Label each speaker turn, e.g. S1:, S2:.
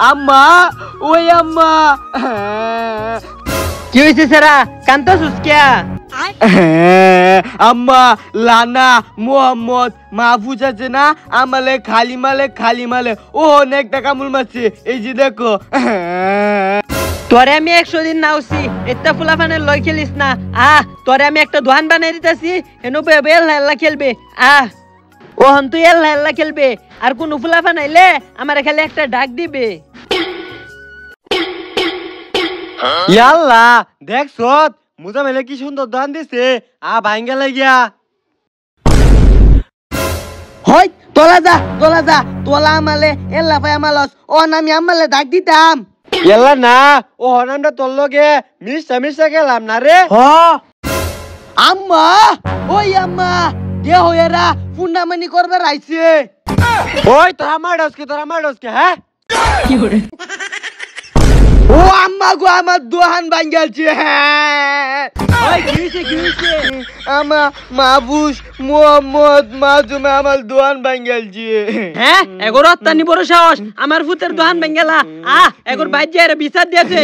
S1: আম্মা ওই আম্মা
S2: কি হয়েছে সেরা কান্তা সুস্কিয়া
S1: আম্মা লানা মোহাম্মদ মাহফুজ আছে না আমালে খালি মালে ও অনেক টাকা মূল মারছে এই যে দেখো
S2: তোরে আমি 100 দিন নাওছি এটা ফুলাফানের লই খেলিস না তোরে আমি একটা দোকান বানাই দিতেছি হেনো বেল হেল্লা খেলবে ও হন তুই হেল্লা খেলবে আর কোন ফুলাফান আইলে আমারে খালি একটা ডাক দিবে
S1: ইয়াল্লা দেখছত মুজা মেলে কি সুন্দর দান দিছে ভাঙ্গা লাগিয়া
S2: হই তোলা যা তোলা আমালে এল্লা ভাই আমালস ও আমি আমালে ডাক দিতাম
S1: এলা না ও হনামটা তোর লগে মিশা গেলাম না রে
S2: আম্মা ওই আম্মা দে হয়েরা ফুন্ডামানি করবে রাইছে
S1: ওই তোরা মারডসকে হ্যাঁ
S2: কি করে ও আম্মা গো আমার দোহান ভাঙ্গালছে ওই কি হইছে
S1: আমা মাহফুজ মোহাম্মদ মাজুমে আমার দোহান ভাঙ্গালছে
S2: এগোর অত্যানি বড় সাহস আমার ফুতের দোহান ভাঙ্গালা এগোর বাইর যায় বিচার দিয়েছে